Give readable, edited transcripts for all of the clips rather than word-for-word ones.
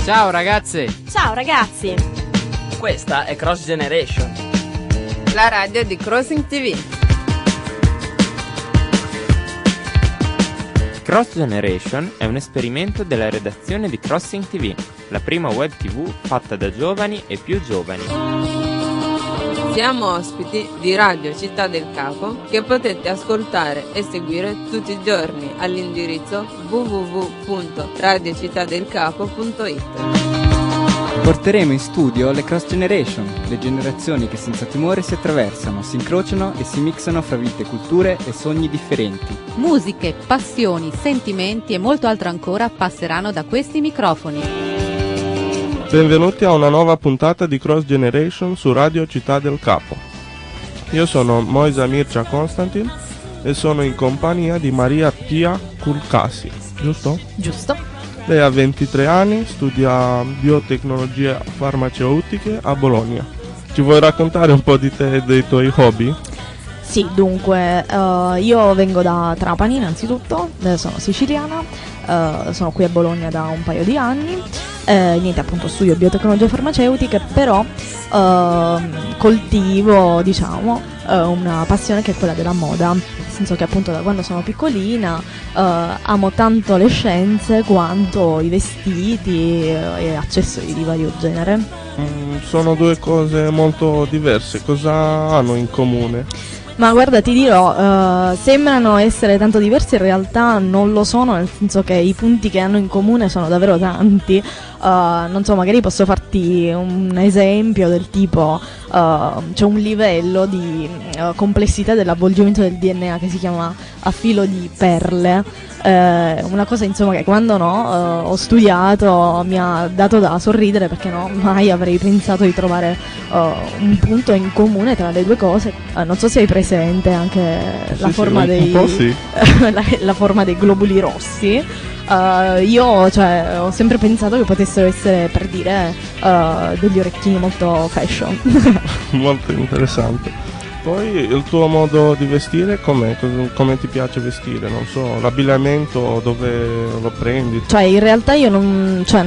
Ciao ragazze! Ciao ragazzi! Questa è Cross Generation, la radio di Crossing TV. Cross Generation è un esperimento della redazione di Crossing TV, la prima web TV fatta da giovani e più giovani. Siamo ospiti di Radio Città del Capo che potete ascoltare e seguire tutti i giorni all'indirizzo www.radiocittadelcapo.it. Porteremo in studio le Cross Generation, le generazioni che senza timore si attraversano, si incrociano e si mixano fra vite, culture e sogni differenti. Musiche, passioni, sentimenti e molto altro ancora passeranno da questi microfoni. Benvenuti a una nuova puntata di Cross Generation su Radio Città del Capo. Io sono Moisa Mircea Constantin e sono in compagnia di Maria Pia Kulkasi, giusto? Giusto. Lei ha 23 anni, studia biotecnologie farmaceutiche a Bologna. Ci vuoi raccontare un po' di te e dei tuoi hobby? Sì, dunque, io vengo da Trapani innanzitutto, sono siciliana, sono qui a Bologna da un paio di anni, niente, appunto studio biotecnologie farmaceutiche, però coltivo, diciamo, una passione che è quella della moda, nel senso che appunto da quando sono piccolina amo tanto le scienze quanto i vestiti e accessori di vario genere. Sono due cose molto diverse, cosa hanno in comune? Ma guarda, ti dirò, sembrano essere tanto diversi, in realtà non lo sono, nel senso che i punti che hanno in comune sono davvero tanti. Non so, magari posso farti un esempio del tipo, c'è un livello di complessità dell'avvolgimento del DNA che si chiama a filo di perle, una cosa insomma che quando ho studiato mi ha dato da sorridere, perché mai avrei pensato di trovare un punto in comune tra le due cose. Non so se hai presente anche la forma dei sì. la forma dei globuli rossi. Io ho sempre pensato che potessero essere, per dire, degli orecchini molto fashion. Molto interessante. Poi il tuo modo di vestire com'è? Come ti piace vestire? Non so, l'abbigliamento dove lo prendi? Cioè in realtà io non so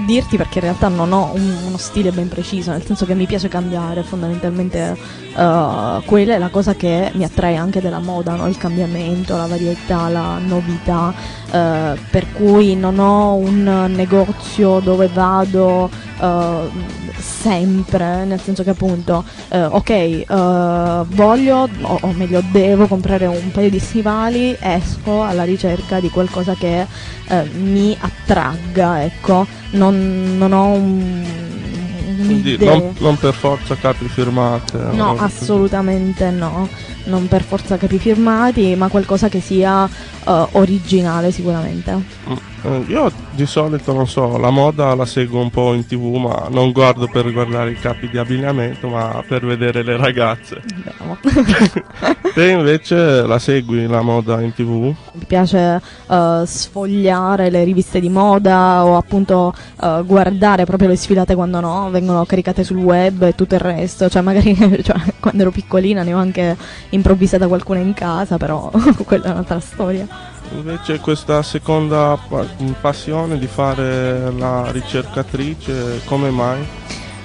dirti perché in realtà non ho uno stile ben preciso, nel senso che mi piace cambiare, fondamentalmente quella è la cosa che mi attrae anche della moda, no? Il cambiamento, la varietà, la novità, per cui non ho un negozio dove vado sempre, nel senso che appunto voglio, o meglio devo comprare un paio di stivali, esco alla ricerca di qualcosa che mi attragga, ecco, non ho quindi non per forza capi firmate? No, assolutamente no, non per forza capi firmati, ma qualcosa che sia originale sicuramente. Io di solito, non so, la moda la seguo un po' in TV, ma non guardo per guardare i capi di abbigliamento, ma per vedere le ragazze. No. Te invece la segui la moda in TV? Mi piace sfogliare le riviste di moda o appunto guardare proprio le sfilate quando vengono caricate sul web e tutto il resto. Cioè magari quando ero piccolina ne ho anche improvvisata qualcuna in casa, però quella è un'altra storia. Invece questa seconda passione di fare la ricercatrice, come mai?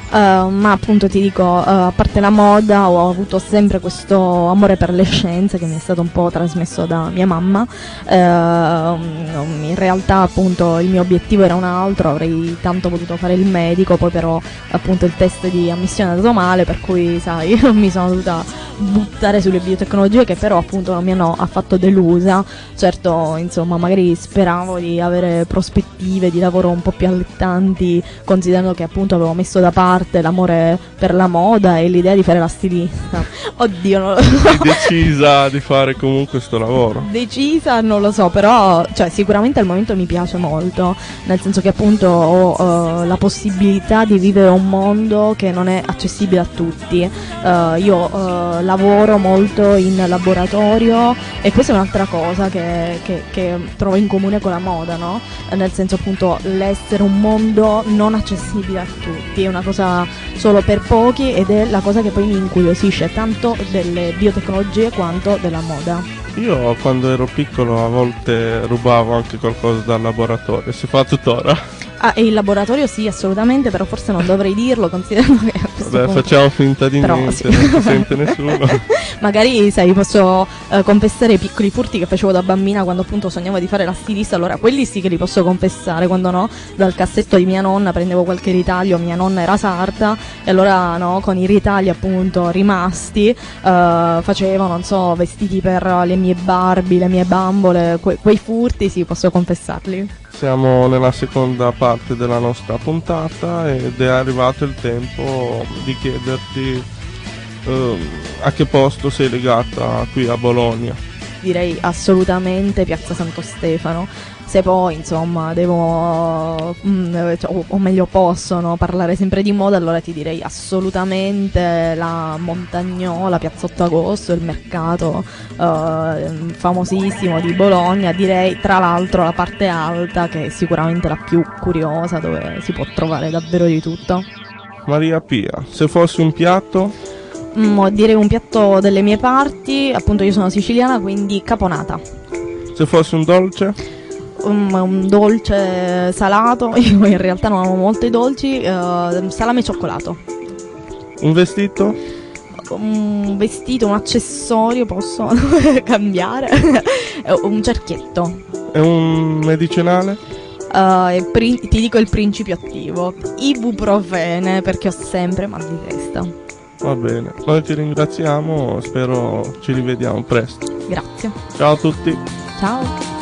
Ma appunto ti dico, a parte la moda ho avuto sempre questo amore per le scienze che mi è stato un po' trasmesso da mia mamma. In realtà appunto il mio obiettivo era un altro, avrei tanto voluto fare il medico, poi però appunto il test di ammissione è andato male, per cui sai mi sono dovuta buttare sulle biotecnologie, che però appunto non mi hanno affatto delusa. Certo, insomma, magari speravo di avere prospettive di lavoro un po' più allettanti, considerando che appunto avevo messo da parte l'amore per la moda e l'idea di fare la stilista. Oddio, non lo so. Sei decisa di fare comunque sto lavoro? Decisa non lo so, però sicuramente al momento mi piace molto, nel senso che appunto ho la possibilità di vivere un mondo che non è accessibile a tutti. Io lavoro molto in laboratorio e questa è un'altra cosa che trovo in comune con la moda, no? Nel senso appunto l'essere un mondo non accessibile a tutti, è una cosa solo per pochi, ed è la cosa che poi mi incuriosisce tanto delle biotecnologie quanto della moda. Io quando ero piccolo a volte rubavo anche qualcosa dal laboratorio, si fa tuttora. Ah, e il laboratorio sì, assolutamente, però forse non dovrei dirlo, considerando che a questo Vabbè, punto... facciamo finta di Però, niente, sì. non si sente nessuno. Magari, sai, posso confessare i piccoli furti che facevo da bambina quando appunto sognavo di fare la stilista, allora quelli sì che li posso confessare, quando no, dal cassetto di mia nonna prendevo qualche ritaglio, mia nonna era sarda, e allora no, con i ritagli appunto rimasti facevo, non so, vestiti per le mie Barbie, le mie bambole, quei furti sì, posso confessarli. Siamo nella seconda parte della nostra puntata ed è arrivato il tempo di chiederti a che posto sei legata qui a Bologna. Direi assolutamente Piazza Santo Stefano. Se poi insomma devo o meglio possono parlare sempre di moda, allora ti direi assolutamente la Montagnola, Piazza 8 Agosto, il mercato famosissimo di Bologna, direi tra l'altro la parte alta che è sicuramente la più curiosa, dove si può trovare davvero di tutto. Maria Pia, se fossi un piatto? Direi un piatto delle mie parti, appunto io sono siciliana, quindi caponata. Se fossi un dolce? Un dolce salato, io in realtà non amo molto i dolci, salame e cioccolato. Un vestito? Un vestito, un accessorio, posso cambiare? Un cerchietto. E un medicinale? Ti dico il principio attivo, ibuprofene, perché ho sempre mal di testa. Va bene, noi ti ringraziamo, spero ci rivediamo presto. Grazie. Ciao a tutti. Ciao.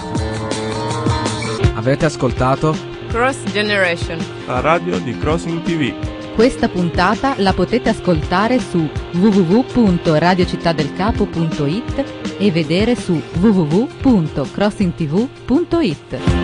Avete ascoltato Cross Generation. La radio di Crossing TV. Questa puntata la potete ascoltare su www.radiocittadelcapo.it e vedere su www.crossingtv.it.